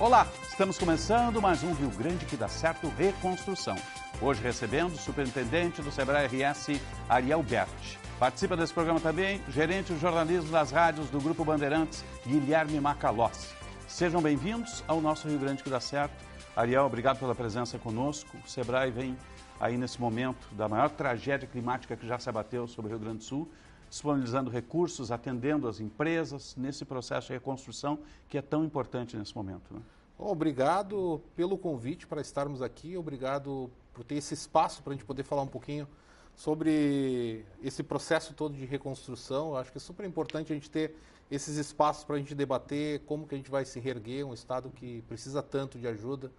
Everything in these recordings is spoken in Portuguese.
Olá, estamos começando mais um Rio Grande que dá certo Reconstrução. Hoje recebendo o superintendente do Sebrae RS, Ariel Berti. Participa desse programa também o gerente de jornalismo das rádios do Grupo Bandeirantes, Guilherme Macalossi. Sejam bem-vindos ao nosso Rio Grande que dá certo. Ariel, obrigado pela presença conosco. O Sebrae vem aí nesse momento da maior tragédia climática que já se abateu sobre o Rio Grande do Sul, disponibilizando recursos, atendendo as empresas nesse processo de reconstrução que é tão importante nesse momento, né? Obrigado pelo convite para estarmos aqui, obrigado por ter esse espaço para a gente poder falar um pouquinho sobre esse processo todo de reconstrução. Eu acho que é super importante a gente ter esses espaços para a gente debater como que a gente vai se reerguer, um estado que precisa tanto de ajuda,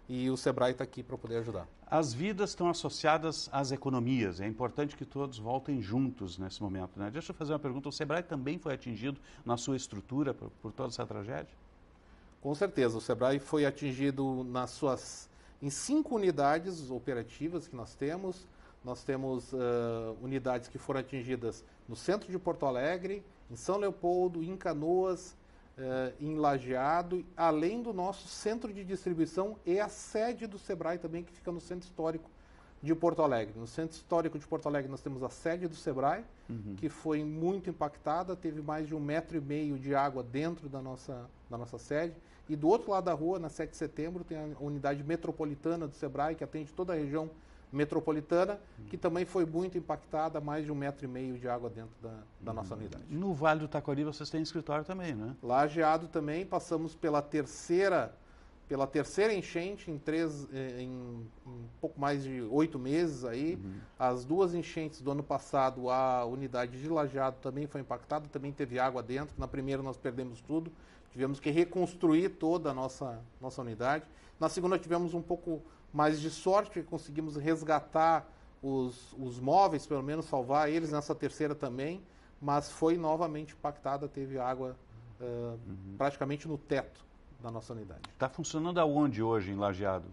e o Sebrae está aqui para poder ajudar. As vidas estão associadas às economias, é importante que todos voltem juntos nesse momento, né? Deixa eu fazer uma pergunta, o Sebrae também foi atingido na sua estrutura por toda essa tragédia? Com certeza, o Sebrae foi atingido em 5 unidades operativas que nós temos. Nós temos unidades que foram atingidas no centro de Porto Alegre, em São Leopoldo, em Canoas, em Lajeado, além do nosso centro de distribuição e a sede do Sebrae também, que fica no centro histórico de Porto Alegre. No centro histórico de Porto Alegre nós temos a sede do Sebrae, que foi muito impactada, teve mais de 1,5 metro de água dentro da nossa sede. E do outro lado da rua, na 7 de setembro, tem a unidade metropolitana do Sebrae, que atende toda a região metropolitana, que também foi muito impactada, mais de 1,5 metro de água dentro da nossa unidade. No Vale do Taquari vocês têm escritório também, né? Lajeado também, passamos pela terceira enchente em um pouco mais de 8 meses aí. As 2 enchentes do ano passado, a unidade de Lajeado também foi impactada, também teve água dentro. Na primeira nós perdemos tudo, tivemos que reconstruir toda a nossa unidade. Na segunda tivemos um pouco mais de sorte, conseguimos resgatar os móveis, pelo menos salvar eles. Nessa terceira também, mas foi novamente impactada, teve água praticamente no teto da nossa unidade. Está funcionando aonde hoje em Lajeado?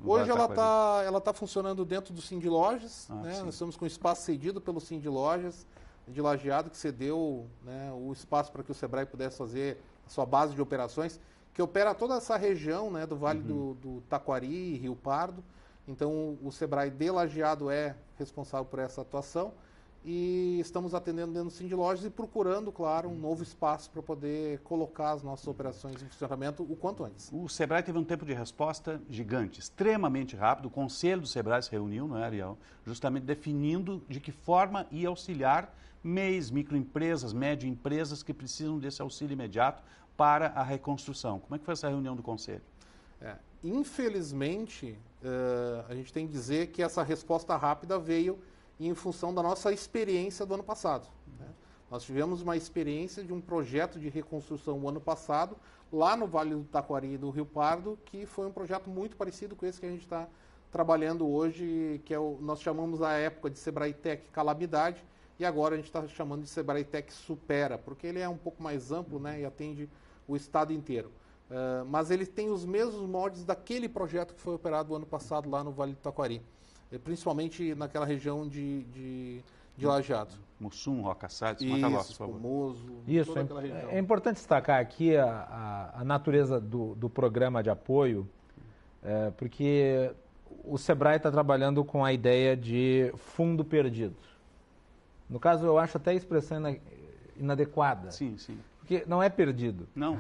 Hoje ela tá funcionando dentro do Cindy Lojas, né? Nós estamos com espaço cedido pelo Cindy Lojas de Lajeado, que cedeu, né, o espaço para que o Sebrae pudesse fazer a sua base de operações, que opera toda essa região, né, do Vale do Taquari, Rio Pardo. Então o Sebrae de Lajeado é responsável por essa atuação. E estamos atendendo dentro do Cindy Lojas e procurando, claro, um novo espaço para poder colocar as nossas operações em funcionamento o quanto antes. O Sebrae teve um tempo de resposta gigante, extremamente rápido. O Conselho do Sebrae se reuniu, não é, Ariel? Justamente definindo de que forma ia auxiliar MEIs, microempresas, médio empresas que precisam desse auxílio imediato para a reconstrução. Como é que foi essa reunião do Conselho? Infelizmente, a gente tem que dizer que essa resposta rápida veio em função da nossa experiência do ano passado, né? Nós tivemos uma experiência de um projeto de reconstrução o ano passado, lá no Vale do Taquari e do Rio Pardo, que foi um projeto muito parecido com esse que a gente está trabalhando hoje, que nós chamamos a época de Sebrae Tech Calamidade, e agora a gente está chamando de Sebrae Tech Supera, porque ele é um pouco mais amplo, né, e atende o estado inteiro. Mas ele tem os mesmos moldes daquele projeto que foi operado o ano passado lá no Vale do Taquari, principalmente naquela região de Lajeado. Mussum, Roca Salles, Macalossi, Espumoso, toda aquela região. É importante destacar aqui a natureza do programa de apoio, porque o Sebrae está trabalhando com a ideia de fundo perdido. No caso, eu acho até a expressão inadequada. Sim, sim. Porque não é perdido. Não.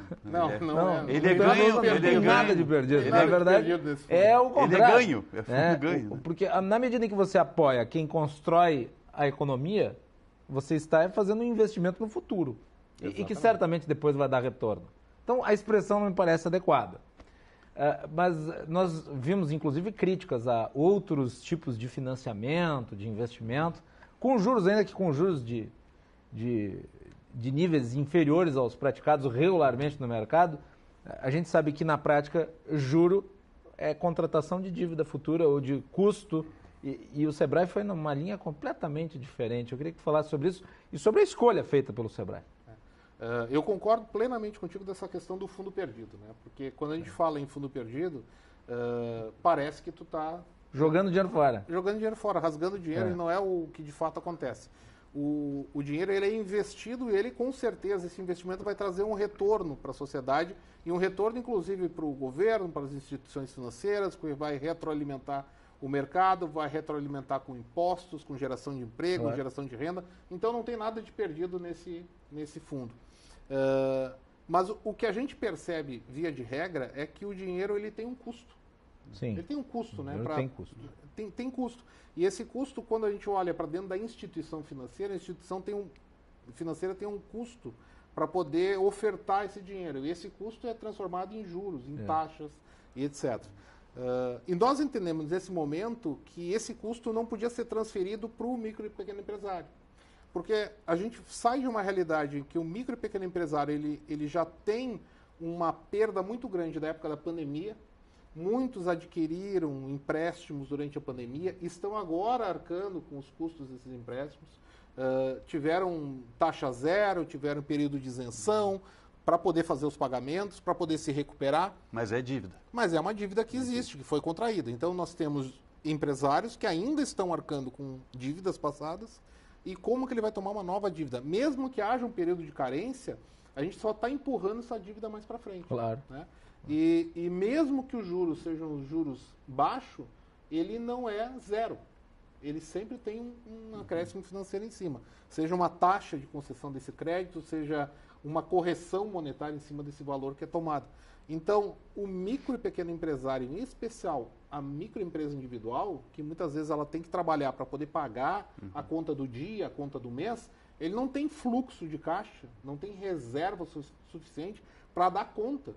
Ele é ganho. Não tem nada de perdido. Na verdade, é o contrário. Ele é fundo ganho. Porque na medida em que você apoia quem constrói a economia, você está fazendo um investimento no futuro. E que certamente depois vai dar retorno. Então, a expressão não me parece adequada. Mas nós vimos, inclusive, críticas a outros tipos de financiamento, de investimento, com juros, ainda que com juros de níveis inferiores aos praticados regularmente no mercado. A gente sabe que, na prática, juro é contratação de dívida futura ou de custo, e o Sebrae foi numa linha completamente diferente. Eu queria que falasse sobre isso e sobre a escolha feita pelo Sebrae. Eu concordo plenamente contigo dessa questão do fundo perdido, né? Porque quando a gente fala em fundo perdido, parece que tu está jogando dinheiro fora. Jogando dinheiro fora, rasgando dinheiro, e não é o que de fato acontece. O dinheiro ele é investido e ele, com certeza, esse investimento vai trazer um retorno para a sociedade e um retorno, inclusive, para o governo, para as instituições financeiras, que vai retroalimentar o mercado, vai retroalimentar com impostos, com geração de emprego, Claro. geração de renda. Então, não tem nada de perdido nesse fundo. Mas o que a gente percebe, via de regra, é que o dinheiro ele tem um custo. Sim. Ele tem um custo, né? Tem custo. Tem custo. E esse custo, quando a gente olha para dentro da instituição financeira, a instituição financeira tem um custo para poder ofertar esse dinheiro. E esse custo é transformado em juros, em taxas e etc. E nós entendemos nesse momento que esse custo não podia ser transferido para o micro e pequeno empresário. Porque a gente sai de uma realidade em que o micro e pequeno empresário ele já tem uma perda muito grande da época da pandemia. Muitos adquiriram empréstimos durante a pandemia, estão agora arcando com os custos desses empréstimos, tiveram taxa zero, tiveram período de isenção para poder fazer os pagamentos, para poder se recuperar. Mas é dívida. Mas é uma dívida que existe, que foi contraída. Então nós temos empresários que ainda estão arcando com dívidas passadas e como que ele vai tomar uma nova dívida? Mesmo que haja um período de carência, a gente só está empurrando essa dívida mais para frente. Claro. Né? E mesmo que os juros sejam juros baixos, ele não é zero. Ele sempre tem um acréscimo financeiro em cima. Seja uma taxa de concessão desse crédito, seja uma correção monetária em cima desse valor que é tomado. Então, o micro e pequeno empresário, em especial a microempresa individual, que muitas vezes ela tem que trabalhar para poder pagar a conta do dia, a conta do mês, ele não tem fluxo de caixa, não tem reserva suficiente para dar conta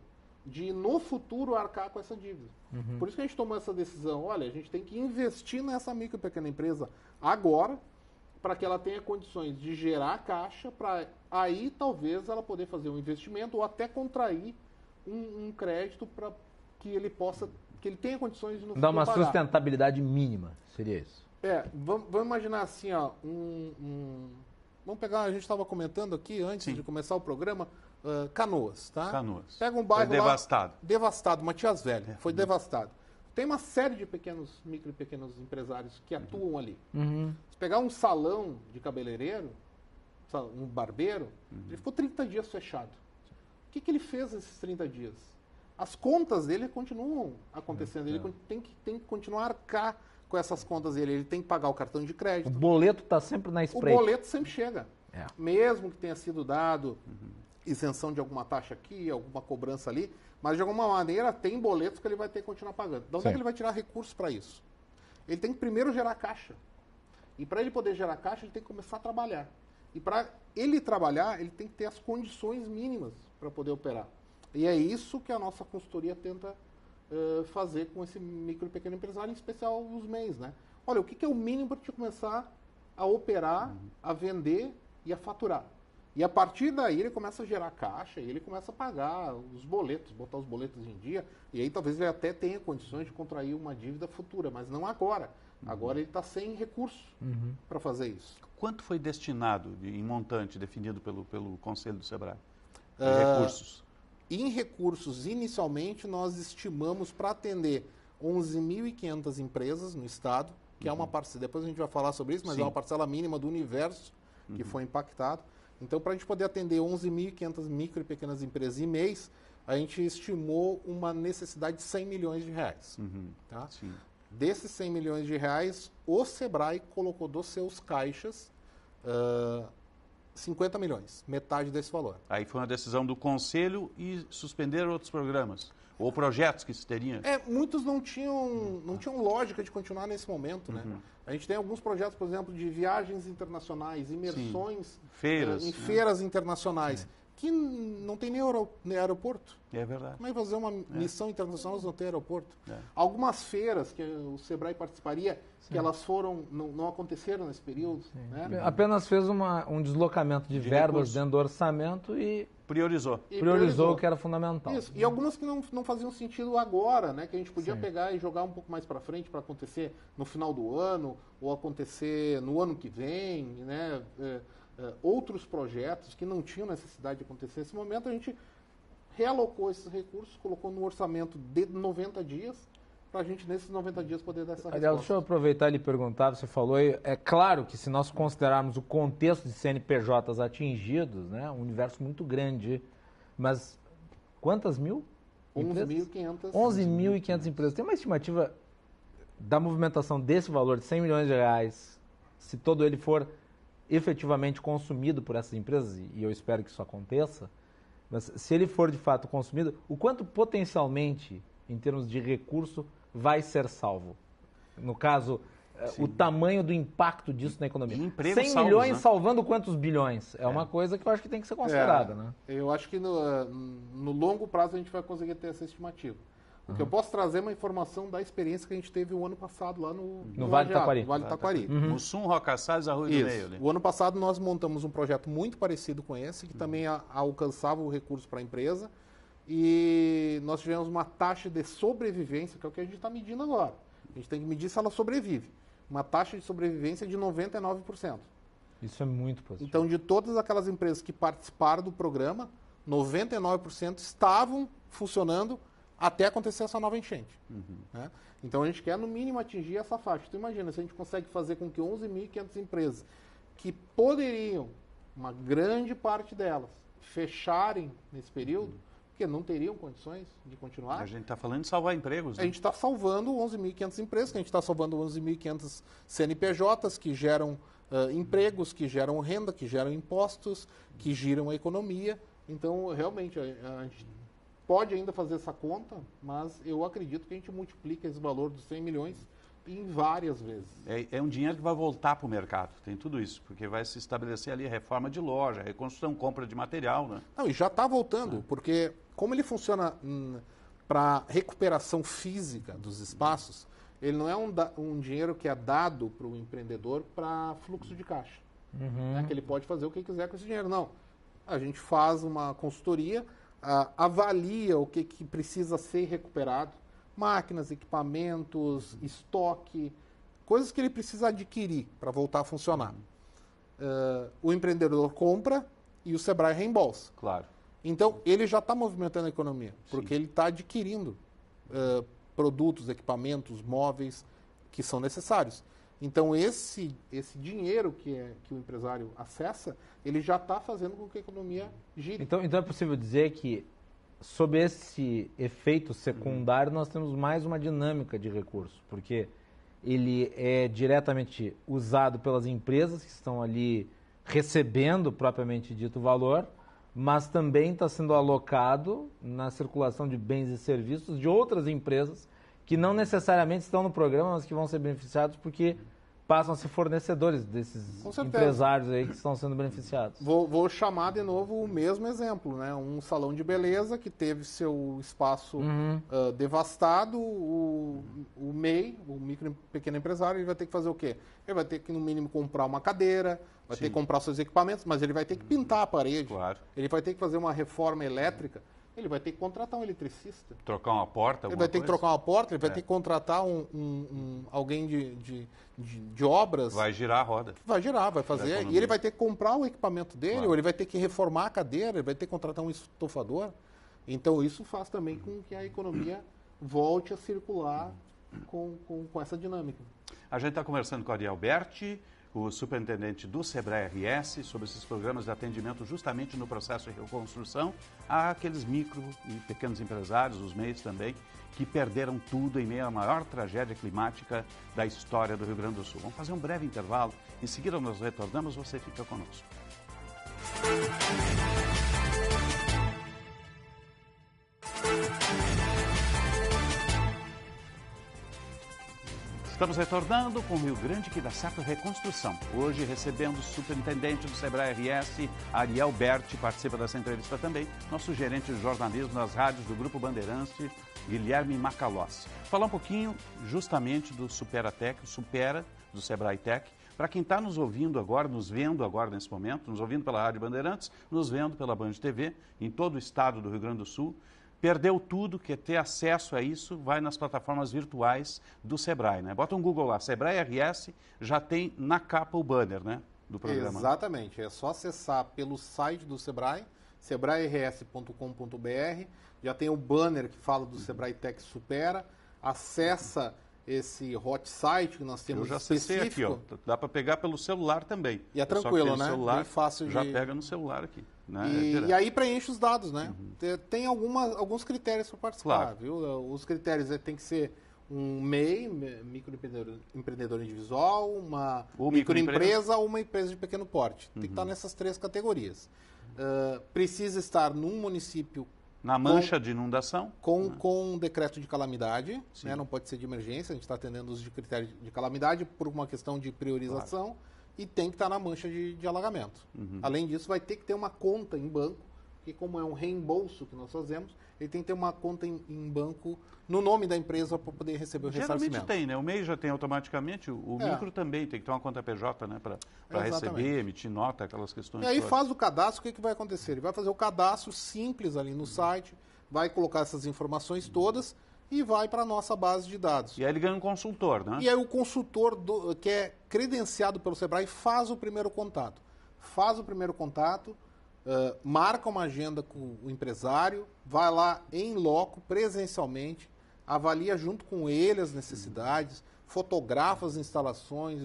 de, no futuro, arcar com essa dívida. Por isso que a gente tomou essa decisão. Olha, a gente tem que investir nessa micro e pequena empresa agora, para que ela tenha condições de gerar caixa, para aí talvez ela poder fazer um investimento ou até contrair um crédito para que ele possa, que ele tenha condições de no Dar uma futuro pagar. sustentabilidade mínima, seria isso. Vamos imaginar assim, ó, vamos pegar, a gente estava comentando aqui antes de começar o programa, Canoas, tá? Canoas. Pega um bairro Foi devastado. lá, devastado, Matias Velho, foi devastado. Tem uma série de micro e pequenos empresários que atuam ali. Se pegar um salão de cabeleireiro, um barbeiro, ele ficou 30 dias fechado. O que ele fez nesses 30 dias? As contas dele continuam acontecendo. Ele tem que continuar a arcar com essas contas dele. Ele tem que pagar o cartão de crédito. O boleto está sempre na espreita. O boleto sempre chega. Mesmo que tenha sido dado isenção de alguma taxa aqui, alguma cobrança ali, mas de alguma maneira tem boletos que ele vai ter que continuar pagando. De onde é que ele vai tirar recursos para isso? Ele tem que primeiro gerar caixa. E para ele poder gerar caixa, ele tem que começar a trabalhar. E para ele trabalhar, ele tem que ter as condições mínimas para poder operar. E é isso que a nossa consultoria tenta fazer com esse micro e pequeno empresário, em especial os MEIs, né? Olha, o que é o mínimo para te começar a operar, a vender e a faturar? E a partir daí ele começa a gerar caixa e ele começa a pagar os boletos, botar os boletos em dia, e aí talvez ele até tenha condições de contrair uma dívida futura, mas não agora. Agora ele está sem recurso para fazer isso. Quanto foi destinado em montante definido pelo Conselho do SEBRAE? Recursos? Em recursos, inicialmente, nós estimamos para atender 11.500 empresas no Estado, que é uma parcela, depois a gente vai falar sobre isso, mas é uma parcela mínima do universo que foi impactado. Então, para a gente poder atender 11.500 micro e pequenas empresas em mês, a gente estimou uma necessidade de 100 milhões de reais. Tá? Sim. Desses 100 milhões de reais, o SEBRAE colocou dos seus caixas 50 milhões, metade desse valor. Aí foi uma decisão do Conselho e suspender outros programas, ou projetos que se teriam. Muitos não tinham lógica de continuar nesse momento, né? A gente tem alguns projetos, por exemplo, de viagens internacionais, imersões feiras, em feiras internacionais, que não tem nem aeroporto. É verdade. Como é que fazer uma missão internacional se não tem aeroporto? Algumas feiras que o SEBRAE participaria, que elas não aconteceram nesse período. Né? Apenas fez um deslocamento de verbas recursos dentro do orçamento e priorizou priorizou o que era fundamental. Isso. E algumas que não faziam sentido agora, né? Que a gente podia pegar e jogar um pouco mais para frente para acontecer no final do ano ou acontecer no ano que vem, né? Outros projetos que não tinham necessidade de acontecer nesse momento, a gente realocou esses recursos, colocou no orçamento de 90 dias para a gente, nesses 90 dias, poder dar essa Ariel, resposta. deixa eu aproveitar e lhe perguntar, você falou, é claro que se nós considerarmos o contexto de CNPJs atingidos, né, um universo muito grande, mas quantas mil? 11.500. 11.500 empresas. Tem uma estimativa da movimentação desse valor de 100 milhões de reais, se todo ele for efetivamente consumido por essas empresas, e eu espero que isso aconteça, mas se ele for de fato consumido, o quanto potencialmente, em termos de recurso, vai ser salvo? No caso, o tamanho do impacto disso na economia. 100 milhões, né? Salvando quantos bilhões? É uma coisa que eu acho que tem que ser considerada, né? Eu acho que no longo prazo a gente vai conseguir ter essa estimativa. O que eu posso trazer é uma informação da experiência que a gente teve o ano passado lá no Vale do Taquari. Vale do Taquari. Mussum, Roca Salles, Arroio do Meio. Ali. O ano passado nós montamos um projeto muito parecido com esse, que também alcançava o recurso para a empresa, e nós tivemos uma taxa de sobrevivência, que é o que a gente está medindo agora. A gente tem que medir se ela sobrevive. Uma taxa de sobrevivência de 99%. Isso é muito positivo. Então, de todas aquelas empresas que participaram do programa, 99% estavam funcionando até acontecer essa nova enchente. Né? Então, a gente quer, no mínimo, atingir essa faixa. Então, imagina, se a gente consegue fazer com que 11.500 empresas que poderiam, uma grande parte delas, fecharem nesse período, porque não teriam condições de continuar. A gente está falando de salvar empregos, né? A gente está salvando 11.500 empresas, que a gente está salvando 11.500 CNPJs que geram empregos, que geram renda, que geram impostos, que giram a economia. Então, realmente, a gente pode ainda fazer essa conta, mas eu acredito que a gente multiplica esse valor dos 100 milhões em várias vezes. É um dinheiro que vai voltar para o mercado, tem tudo isso, porque vai se estabelecer ali a reforma de loja, a reconstrução, compra de material, né? Não, e já está voltando, porque como ele funciona para recuperação física dos espaços, ele não é um dinheiro que é dado para o empreendedor para fluxo de caixa. Né, que ele pode fazer o que quiser com esse dinheiro. Não. A gente faz uma consultoria, avalia o que precisa ser recuperado, máquinas, equipamentos, estoque, coisas que ele precisa adquirir para voltar a funcionar. O empreendedor compra e o Sebrae reembolsa. Claro. Então, ele já está movimentando a economia, porque ele está adquirindo produtos, equipamentos, móveis que são necessários. Então, esse dinheiro que o empresário acessa, ele já está fazendo com que a economia gire. Então é possível dizer que, sob esse efeito secundário, nós temos mais uma dinâmica de recurso, porque ele é diretamente usado pelas empresas que estão ali recebendo, propriamente dito, o valor, mas também está sendo alocado na circulação de bens e serviços de outras empresas que não necessariamente estão no programa, mas que vão ser beneficiados porque passam a ser fornecedores desses empresários aí que estão sendo beneficiados. Vou chamar de novo o mesmo exemplo, né? Um salão de beleza que teve seu espaço devastado, o MEI, o micro e pequeno empresário, ele vai ter que fazer o quê? Ele vai ter que, no mínimo, comprar uma cadeira, vai ter que comprar seus equipamentos, mas ele vai ter que pintar a parede, Claro. Ele vai ter que fazer uma reforma elétrica, ele vai ter que contratar um eletricista. Trocar uma porta, Ele vai ter que trocar uma porta, ele vai ter que contratar alguém de obras. Vai girar a roda. Vai girar, vai fazer. E ele vai ter que comprar o equipamento dele, ou ele vai ter que reformar a cadeira, ele vai ter que contratar um estofador. Então, isso faz também com que a economia volte a circular com essa dinâmica. A gente está conversando com o Ariel Berti, o superintendente do Sebrae RS, sobre esses programas de atendimento justamente no processo de reconstrução àqueles micro e pequenos empresários, os MEIs também, que perderam tudo em meio à maior tragédia climática da história do Rio Grande do Sul. Vamos fazer um breve intervalo, em seguida nós retornamos, você fica conosco. Estamos retornando com o Rio Grande que dá certo reconstrução. Hoje recebendo o superintendente do Sebrae RS, Ariel Berti, participa dessa entrevista também, nosso gerente de jornalismo nas rádios do Grupo Bandeirantes, Guilherme Macalossi. Falar um pouquinho justamente do Superatec, o Supera, do Sebrae Tech, para quem está nos ouvindo agora, nos vendo agora nesse momento, nos ouvindo pela Rádio Bandeirantes, nos vendo pela Band TV, em todo o estado do Rio Grande do Sul. Perdeu tudo, quer ter acesso a isso, vai nas plataformas virtuais do Sebrae, né? Bota um Google lá, Sebrae RS, já tem na capa o banner, né, do programa. Exatamente, é só acessar pelo site do Sebrae, sebrae-rs.com.br, já tem o banner que fala do Sebrae Tech Supera, acessa esse hot site que nós temos eu já acessei aqui, ó. Dá para pegar pelo celular também. E é tranquilo, né? Celular, bem fácil já pega no celular aqui. Né? E aí preenche os dados, né? Tem alguns critérios para participar, viu? Os critérios tem que ser um MEI, microempreendedor individual, uma microempresa ou uma empresa de pequeno porte. Tem que estar nessas 3 categorias. Precisa estar num município na mancha de inundação. Com decreto de calamidade, né? Não pode ser de emergência, a gente está atendendo os critérios de calamidade por uma questão de priorização e tem que estar na mancha de alagamento. Além disso, vai ter que ter uma conta em banco, que como é um reembolso que nós fazemos, ele tem que ter uma conta em banco no nome da empresa para poder receber o ressarcimento. Geralmente tem, né? O MEI já tem automaticamente, o micro também tem que ter uma conta PJ, né? Para receber, emitir nota, aquelas questões. E aí faz o cadastro, o que vai acontecer? Ele vai fazer o cadastro simples ali no site, vai colocar essas informações todas e vai para a nossa base de dados. E aí ele ganha um consultor, né? E aí o consultor que é credenciado pelo Sebrae faz o primeiro contato. Marca uma agenda com o empresário, vai lá em loco, presencialmente, avalia junto com ele as necessidades, fotografa as instalações,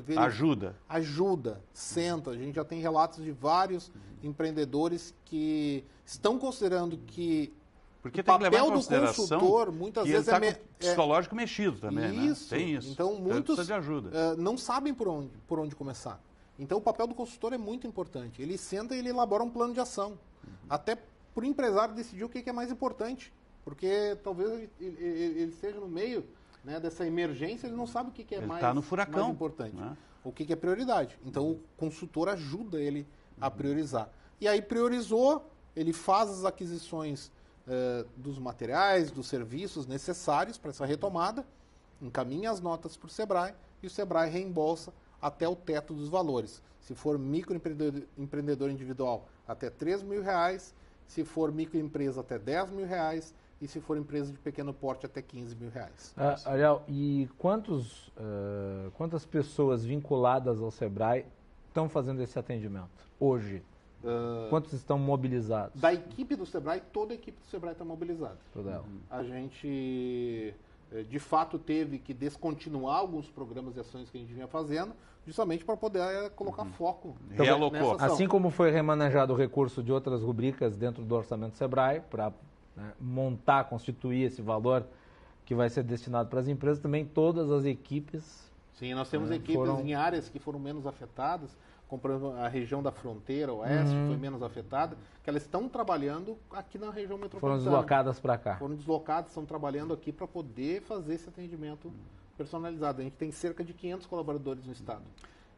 ajuda, senta. A gente já tem relatos de vários empreendedores que estão considerando que porque o tem que levar papel em consideração do consultor muitas que vezes ele está com o psicológico mexido também, isso. Né? Tem isso. Então muitos precisa de ajuda. Não sabem por onde começar. Então o papel do consultor é muito importante. Ele senta e ele elabora um plano de ação. Até para o empresário decidir o que é mais importante. Porque talvez ele esteja no meio, né, dessa emergência, ele não sabe o que é mais importante. Né? O que é prioridade. Então o consultor ajuda ele a priorizar. E aí priorizou, ele faz as aquisições dos materiais, dos serviços necessários para essa retomada, encaminha as notas para o Sebrae e o Sebrae reembolsa até o teto dos valores. Se for microempreendedor individual, até R$3 mil, se for microempresa, até R$10 mil, e se for empresa de pequeno porte, até R$15 mil. Ariel, e quantas pessoas vinculadas ao Sebrae estão fazendo esse atendimento hoje? Quantos estão mobilizados? Da equipe do Sebrae, toda a equipe do Sebrae está mobilizada. A gente, de fato, teve que descontinuar alguns programas e ações que a gente vinha fazendo, justamente para poder colocar foco nessa ação. Assim como foi remanejado o recurso de outras rubricas dentro do orçamento do Sebrae, para constituir esse valor que vai ser destinado para as empresas, também todas as equipes... Sim, nós temos equipes em áreas que foram menos afetadas, como a região da fronteira oeste, que foi menos afetada, que elas estão trabalhando aqui na região metropolitana. Foram deslocadas para cá. Foram deslocadas, estão trabalhando aqui para poder fazer esse atendimento personalizado. A gente tem cerca de 500 colaboradores no estado.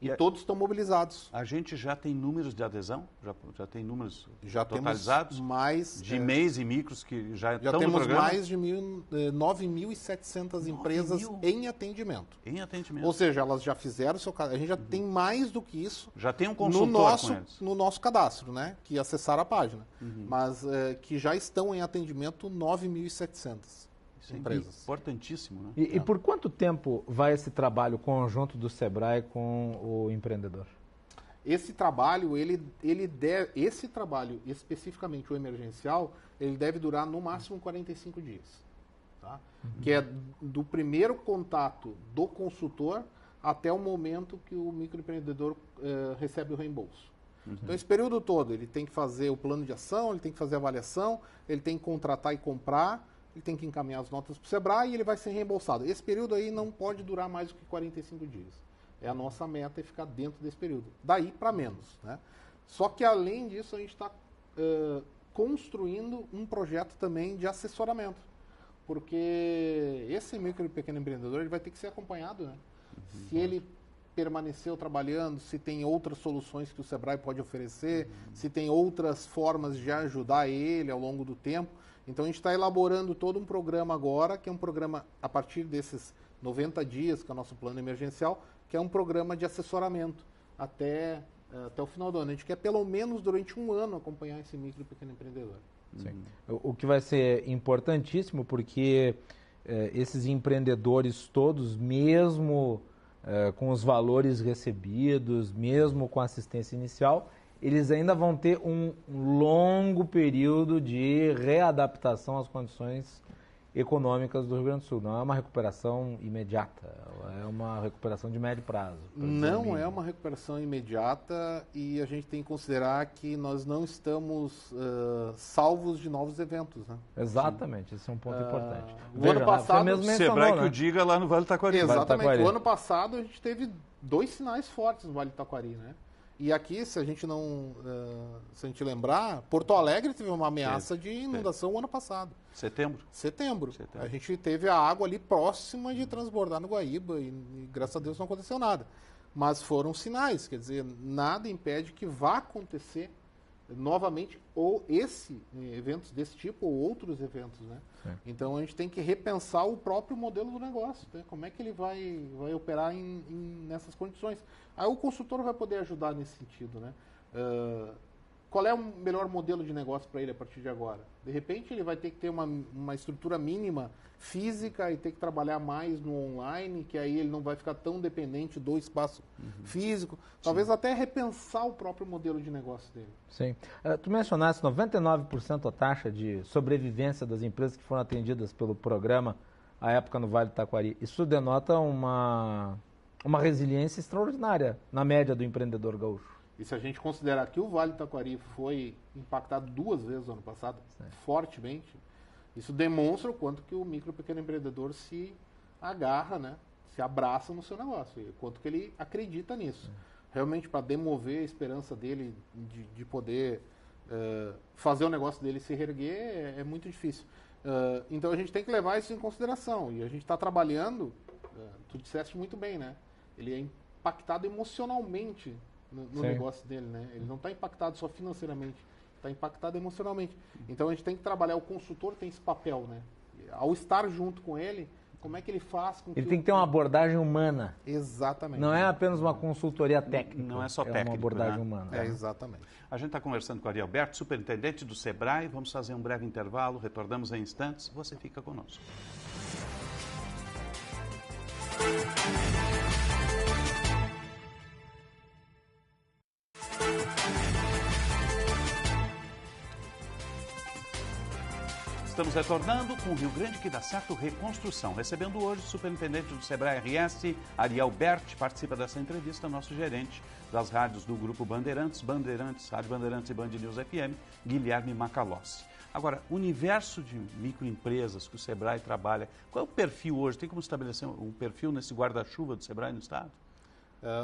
E todos estão mobilizados. A gente já tem números de adesão? Já tem números já totalizados? Temos mais... De MEIs e micros que já estão no temos programa? mais de 9.700 empresas em atendimento. Em atendimento. Ou seja, elas já fizeram o seu cadastro. A gente já tem mais do que isso. Já tem um consultor com eles. No nosso cadastro, né? Que acessaram a página. Mas que já estão em atendimento 9.700. Empresas. Importantíssimo, né? E por quanto tempo vai esse trabalho conjunto do Sebrae com o empreendedor? Esse trabalho, esse trabalho, especificamente o emergencial, ele deve durar no máximo 45 dias. Tá? Que é do primeiro contato do consultor até o momento que o microempreendedor recebe o reembolso. Então, esse período todo, ele tem que fazer o plano de ação, ele tem que fazer a avaliação, ele tem que contratar e comprar, ele tem que encaminhar as notas para o Sebrae e ele vai ser reembolsado. Esse período aí não pode durar mais do que 45 dias. É a nossa meta, é ficar dentro desse período. Daí para menos. Né? Só que, além disso, a gente está construindo um projeto também de assessoramento. Porque esse micro e pequeno empreendedor ele vai ter que ser acompanhado. Né? Se ele permaneceu trabalhando, se tem outras soluções que o Sebrae pode oferecer, se tem outras formas de ajudar ele ao longo do tempo. Então, a gente está elaborando todo um programa agora, que é um programa a partir desses 90 dias, que é o nosso plano emergencial, que é um programa de assessoramento até o final do ano. A gente quer, pelo menos, durante um ano, acompanhar esse micro e pequeno empreendedor. Sim. O que vai ser importantíssimo, porque esses empreendedores todos, mesmo com os valores recebidos, mesmo com a assistência inicial, eles ainda vão ter um longo período de readaptação às condições econômicas do Rio Grande do Sul. Não é uma recuperação imediata, é uma recuperação de médio prazo. Não é uma recuperação imediata e a gente tem que considerar que nós não estamos salvos de novos eventos, né? Exatamente, esse é um ponto importante. O ano passado, mesmo mencionou, Sebrae que né? o diga lá no Vale do Taquari. Exatamente, o ano passado a gente teve 2 sinais fortes no Vale do Taquari, né? E aqui, se a gente não, se a gente lembrar, Porto Alegre teve uma ameaça de inundação o ano passado. Setembro. A gente teve a água ali próxima de transbordar no Guaíba e graças a Deus não aconteceu nada. Mas foram sinais, quer dizer, nada impede que vá acontecer novamente ou eventos desse tipo ou outros eventos, né? Então a gente tem que repensar o próprio modelo do negócio, né? Como é que ele vai operar nessas condições. Aí o consultor vai poder ajudar nesse sentido, né? Qual é o melhor modelo de negócio para ele a partir de agora? De repente ele vai ter que ter uma estrutura mínima física e ter que trabalhar mais no online, que aí ele não vai ficar tão dependente do espaço físico. Talvez até repensar o próprio modelo de negócio dele. Sim. Tu mencionaste 99% a taxa de sobrevivência das empresas que foram atendidas pelo programa à época no Vale do Taquari. Isso denota uma resiliência extraordinária na média do empreendedor gaúcho. E se a gente considerar que o Vale do Taquari foi impactado 2 vezes no ano passado, fortemente, isso demonstra o quanto que o micro e pequeno empreendedor se agarra, né? Se abraça no seu negócio, e o quanto que ele acredita nisso. Realmente, para demover a esperança dele de poder fazer o negócio dele se reerguer, é muito difícil. Então a gente tem que levar isso em consideração. E a gente está trabalhando, tu disseste muito bem, né? Ele é impactado emocionalmente no negócio dele, né? Ele não está impactado só financeiramente, está impactado emocionalmente. Então a gente tem que trabalhar, o consultor tem esse papel, né? Ao estar junto com ele, como é que ele faz com que... Ele tem que ter uma abordagem humana. Exatamente. Não é apenas uma consultoria técnica. Não é só técnica. É uma abordagem né? humana. Exatamente. A gente está conversando com o Ari Alberto, superintendente do Sebrae. Vamos fazer um breve intervalo, retornamos em instantes. Você fica conosco. Estamos retornando com o Rio Grande que dá certo reconstrução. Recebendo hoje o superintendente do Sebrae RS, Ari Alberti, participa dessa entrevista, nosso gerente das rádios do Grupo Bandeirantes, Rádio Bandeirantes e Band News FM, Guilherme Macalossi. Agora, o universo de microempresas que o Sebrae trabalha, qual é o perfil hoje? Tem como estabelecer um perfil nesse guarda-chuva do Sebrae no Estado?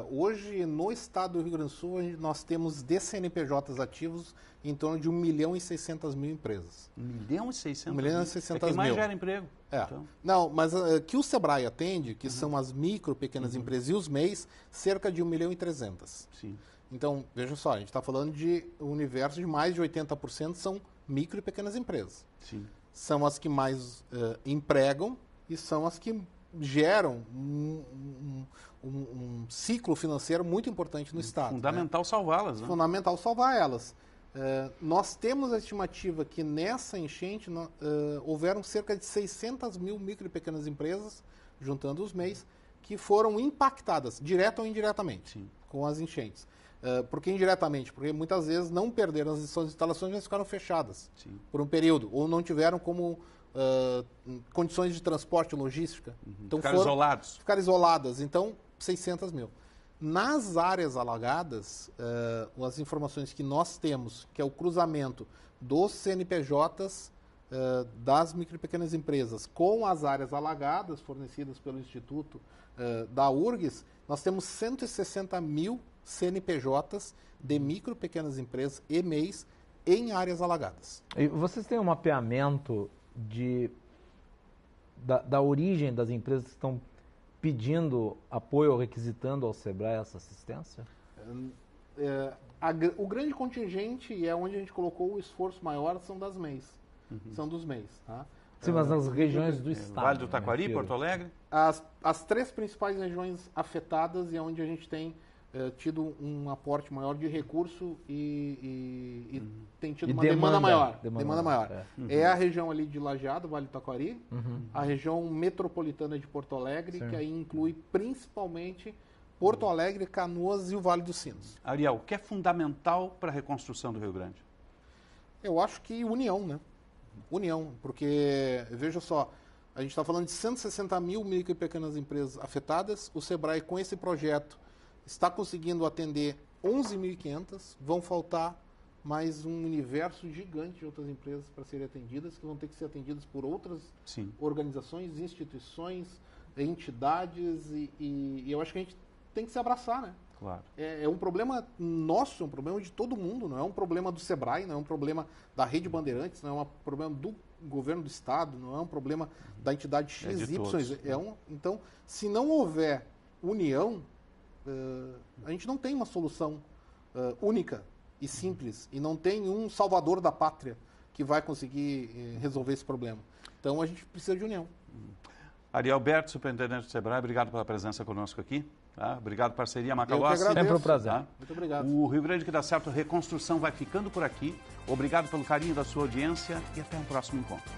Hoje, no estado do Rio Grande do Sul, nós temos de CNPJs ativos em torno de 1.600.000 empresas. 1.600.000? 1.600.000. É quem mais gera emprego. Então. Não, mas que o Sebrae atende, que são as micro, pequenas empresas e os MEIs, cerca de 1.300.000. Sim. Então, veja só, a gente está falando de um universo de mais de 80% são micro e pequenas empresas. Sim. São as que mais empregam e são as que geram um ciclo financeiro muito importante no Estado. Fundamental salvá-las, né? Fundamental salvar elas. Nós temos a estimativa que nessa enchente houveram cerca de 600.000 micro e pequenas empresas, juntando os MEIs, que foram impactadas, direta ou indiretamente, com as enchentes. Por que indiretamente? Porque muitas vezes não perderam as suas instalações, mas ficaram fechadas por um período, ou não tiveram como condições de transporte e logística. Então, ficaram isolados. Ficaram isoladas. Então, 600.000. Nas áreas alagadas, as informações que nós temos, que é o cruzamento dos CNPJs das micro e pequenas empresas com as áreas alagadas fornecidas pelo Instituto da URGS, nós temos 160.000 CNPJs de micro e pequenas empresas e MEIs em áreas alagadas. E vocês têm um mapeamento da origem das empresas que estão pedindo apoio ou requisitando ao Sebrae essa assistência? O grande contingente, e é onde a gente colocou o esforço maior, são das MEIs. São dos MEIs. Tá? Sim, mas nas regiões do Estado. Vale do Taquari, Porto Alegre? As 3 principais regiões afetadas e onde a gente tem tido um aporte maior de recurso e tem tido uma demanda maior. Demanda maior. É a região ali de Lajeado, Vale do Taquari, a região metropolitana de Porto Alegre, que aí inclui principalmente Porto Alegre, Canoas e o Vale dos Sinos. Ariel, o que é fundamental para a reconstrução do Rio Grande? Eu acho que união, né? União, porque, veja só, A gente está falando de 160 mil micro e pequenas empresas afetadas. O Sebrae, com esse projeto, está conseguindo atender 11.500. Vão faltar mais um universo gigante de outras empresas para serem atendidas, que vão ter que ser atendidas por outras organizações, instituições, entidades, e eu acho que a gente tem que se abraçar, né? Claro. É um problema nosso, é um problema de todo mundo, não é um problema do Sebrae, não é um problema da Rede Bandeirantes, não é um problema do governo do Estado, não é um problema da entidade XY. Então, se não houver união, a gente não tem uma solução única e simples, e não tem um salvador da pátria que vai conseguir resolver esse problema. Então, a gente precisa de união. Ariel Berti, superintendente do Sebrae, obrigado pela presença conosco aqui. Tá? Obrigado, parceria Macalossi. Sempre um prazer. Tá? Muito obrigado. O Rio Grande que dá certo, Reconstrução vai ficando por aqui. Obrigado pelo carinho da sua audiência e até um próximo encontro.